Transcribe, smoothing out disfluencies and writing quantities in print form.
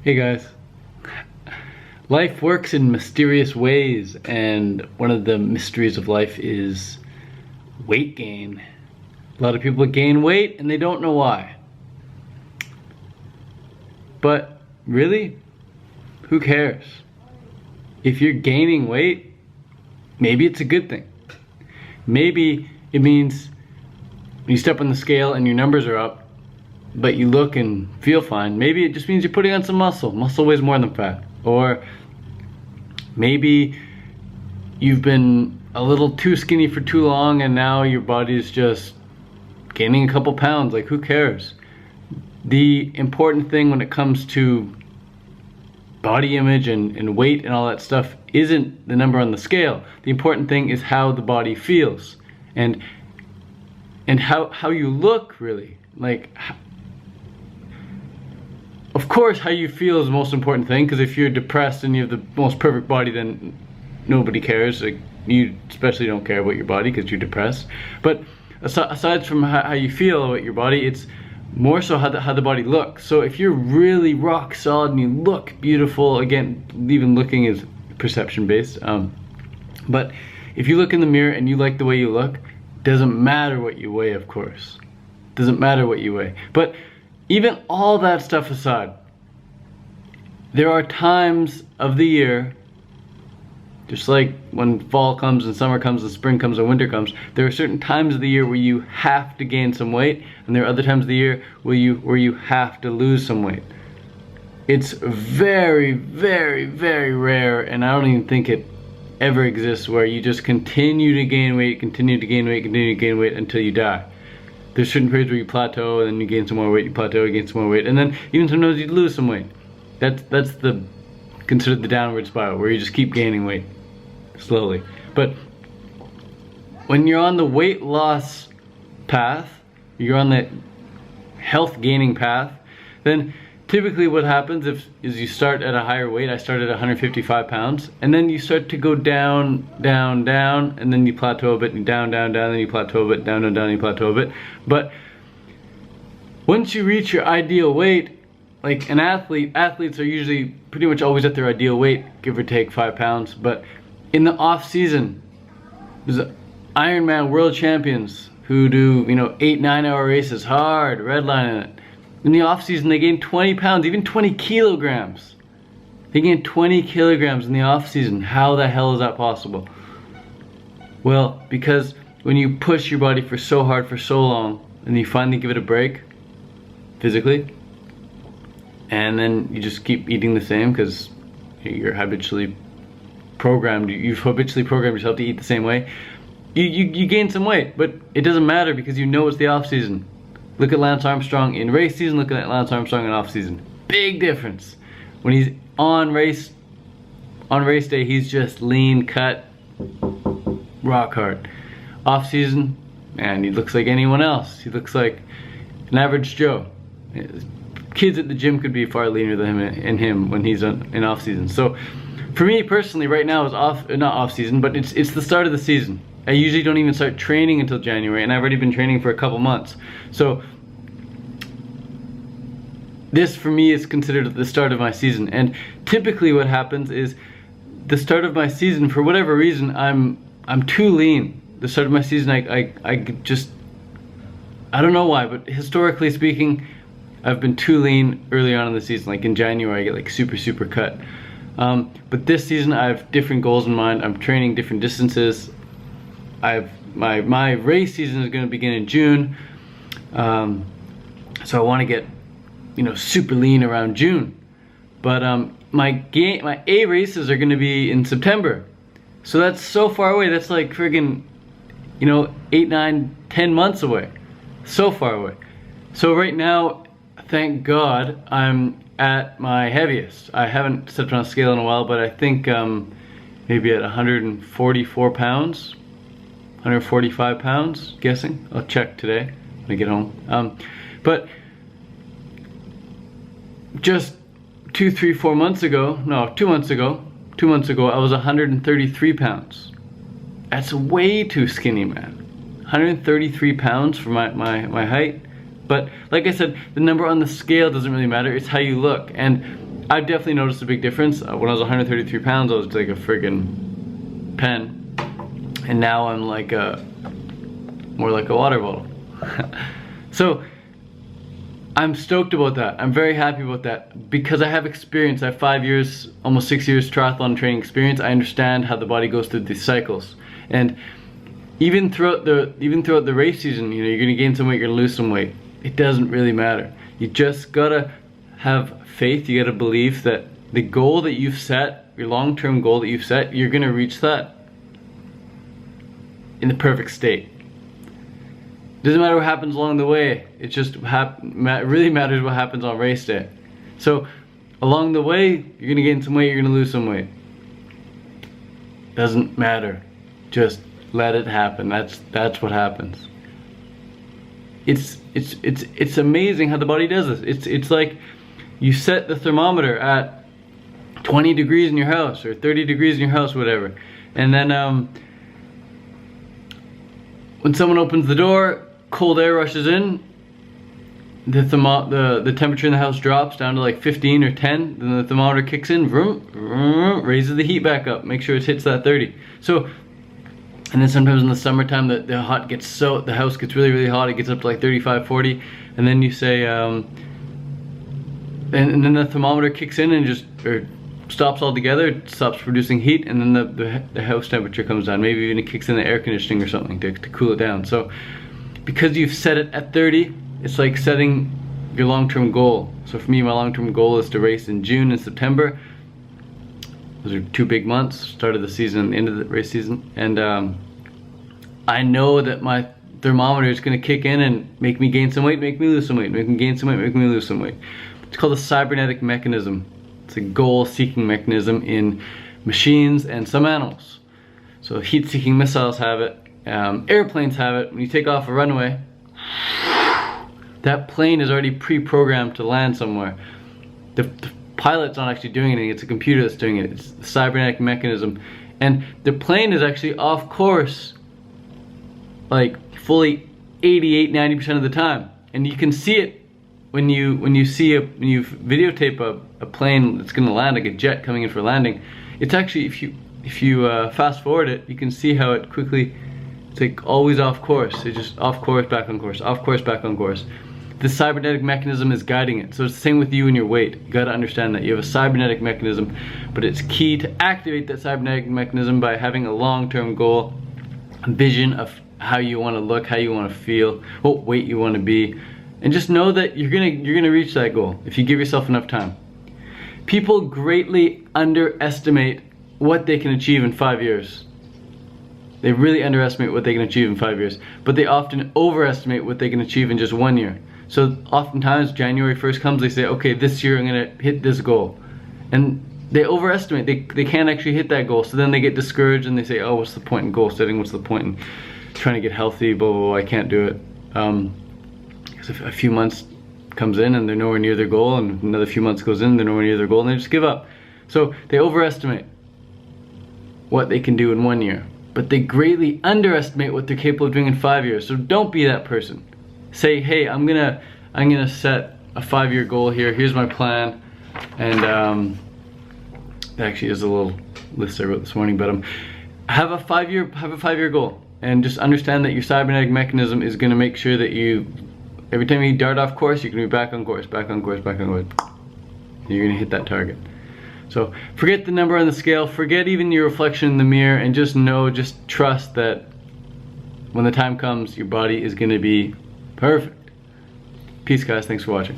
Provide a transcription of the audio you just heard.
Hey guys. Life works in mysterious ways, and one of the mysteries of life is weight gain. A lot of people gain weight and they don't know why. But really, who cares? If you're gaining weight, maybe it's a good thing. Maybe it means when you step on the scale and your numbers are up, but you look and feel fine. Maybe it just means you're putting on some muscle. Muscle weighs more than fat. Or maybe you've been a little too skinny for too long and now your body's just gaining a couple pounds. Like, who cares? The important thing when it comes to body image and weight and all that stuff isn't the number on the scale. The important thing is how the body feels and how you look, really. Like, of course, how you feel is the most important thing, because if you're depressed and you have the most perfect body, then nobody cares. Like, you especially don't care about your body because you're depressed. But aside from how you feel about your body, it's more so how the body looks. So if you're really rock solid and you look beautiful, again, even looking is perception based. But if you look in the mirror and you like the way you look, doesn't matter what you weigh, of course. Doesn't matter what you weigh. But even all that stuff aside, there are times of the year, just like when fall comes and summer comes and spring comes and winter comes, there are certain times of the year where you have to gain some weight, and there are other times of the year where you have to lose some weight. It's very, very, very rare, and I don't even think it ever exists, where you just continue to gain weight, continue to gain weight, continue to gain weight until you die. There's certain periods where you plateau, and then you gain some more weight, you plateau, you gain some more weight, and then even sometimes you lose some weight. That's considered the downward spiral, where you just keep gaining weight slowly. But when you're on the weight loss path, you're on the health gaining path, then typically what happens is you start at a higher weight. I started at 155 pounds, and then you start to go down, down, down, and then you plateau a bit, and down, down, down, then you plateau a bit, down, down, down, and you plateau a bit. But once you reach your ideal weight, like an athletes are usually pretty much always at their ideal weight, give or take 5 pounds. But in the off season, there's Ironman world champions who do 8-9 hour races, hard, redlining it. In the off season, they gain 20 pounds, even 20 kilograms. They gain 20 kilograms in the off season. How the hell is that possible? Well, because when you push your body for so hard for so long, and you finally give it a break, physically, and then you just keep eating the same because you're habitually programmed, you've habitually programmed yourself to eat the same way, you gain some weight, but it doesn't matter because you know it's the off season. Look at Lance Armstrong in race season, look at Lance Armstrong in off season. Big difference. When he's on race day, he's just lean, cut, rock hard. Off season, man, he looks like anyone else. He looks like an average Joe. Kids at the gym could be far leaner than him when he's in off season. So for me personally, right now is not off season, but it's the start of the season. I usually don't even start training until January, and I've already been training for a couple months. So this for me is considered the start of my season. And typically what happens is the start of my season, for whatever reason, I'm too lean. The start of my season, I don't know why, but historically speaking, I've been too lean early on in the season. Like in January, I get like super cut. But this season, I have different goals in mind. I'm training different distances. My race season is going to begin in June, so I want to get super lean around June. But my A races are going to be in September, so that's so far away. That's like friggin' 8, 9, 10 months away. So far away. So right now, thank God, I'm at my heaviest. I haven't stepped on a scale in a while, but I think maybe at 144 pounds. 145 pounds, guessing. I'll check today when I get home. But just 2 months ago, I was 133 pounds. That's way too skinny, man. 133 pounds for my height. But like I said, the number on the scale doesn't really matter. It's how you look. And I've definitely noticed a big difference. When I was 133 pounds, I was like a friggin' pen, and now I'm like more like a water bottle. So I'm stoked about that. I'm very happy about that because I have experience. I have 5 years, almost 6 years triathlon training experience. I understand how the body goes through these cycles, and even throughout the race season, you know, you're gonna gain some weight, you're gonna lose some weight. It doesn't really matter. You just gotta have faith. You gotta believe that the goal that you've set, your long-term goal that you've set, you're gonna reach that in the perfect state. Doesn't matter what happens along the way. It just really matters what happens on race day. So along the way, you're gonna gain some weight, you're gonna lose some weight. Doesn't matter. Just let it happen. That's what happens. It's amazing how the body does this. It's like you set the thermometer at 20 degrees in your house or 30 degrees in your house, whatever, and then when someone opens the door, cold air rushes in, the temperature in the house drops down to like 15 or 10, then the thermometer kicks in, vroom, vroom, raises the heat back up, make sure it hits that 30. So, and then sometimes in the summertime the house gets really hot, it gets up to like 35, 40, and then you say, and then the thermometer kicks in and just stops altogether, it stops producing heat, and then the house temperature comes down. Maybe even it kicks in the air conditioning or something to cool it down. So because you've set it at 30, it's like setting your long-term goal. So for me, my long-term goal is to race in June and September. Those are 2 big months, start of the season and the end of the race season. And I know that my thermometer is going to kick in and make me gain some weight, make me lose some weight, make me gain some weight, make me lose some weight. It's called a cybernetic mechanism. It's a goal-seeking mechanism in machines and some animals. So heat-seeking missiles have it, airplanes have it. When you take off a runway, that plane is already pre-programmed to land somewhere. The pilot's not actually doing anything, it's a computer that's doing it. It's the cybernetic mechanism. And the plane is actually off course like fully 88-90% of the time. And you can see it when you videotape a plane that's going to land, like a jet coming in for landing. It's actually, if you fast forward it, you can see how it quickly, it's like always off course. It's just off course, back on course, off course, back on course. The cybernetic mechanism is guiding it. So it's the same with you and your weight. You got to understand that you have a cybernetic mechanism, but it's key to activate that cybernetic mechanism by having a long-term goal, a vision of how you want to look, how you want to feel, what weight you want to be. And just know that you're gonna reach that goal if you give yourself enough time. People greatly underestimate what they can achieve in 5 years. They really underestimate what they can achieve in 5 years, but they often overestimate what they can achieve in just 1 year. So oftentimes January 1st comes, they say, okay, this year I'm gonna hit this goal. And they overestimate, they can't actually hit that goal. So then they get discouraged and they say, oh, what's the point in goal setting? What's the point in trying to get healthy? Blah, blah, blah, I can't do it. Because a few months comes in and they're nowhere near their goal, and another few months goes in, they're nowhere near their goal, and they just give up. So they overestimate what they can do in 1 year, but they greatly underestimate what they're capable of doing in 5 years. So don't be that person. Say, hey, I'm gonna set a 5-year goal here. Here's my plan, and actually is a little list I wrote this morning, but have a 5-year goal, and just understand that your cybernetic mechanism is gonna make sure that every time you dart off course, you're gonna be back on course, back on course, back on course. You're gonna hit that target. So forget the number on the scale, forget even your reflection in the mirror, and just trust that when the time comes, your body is gonna be perfect. Peace, guys. Thanks for watching.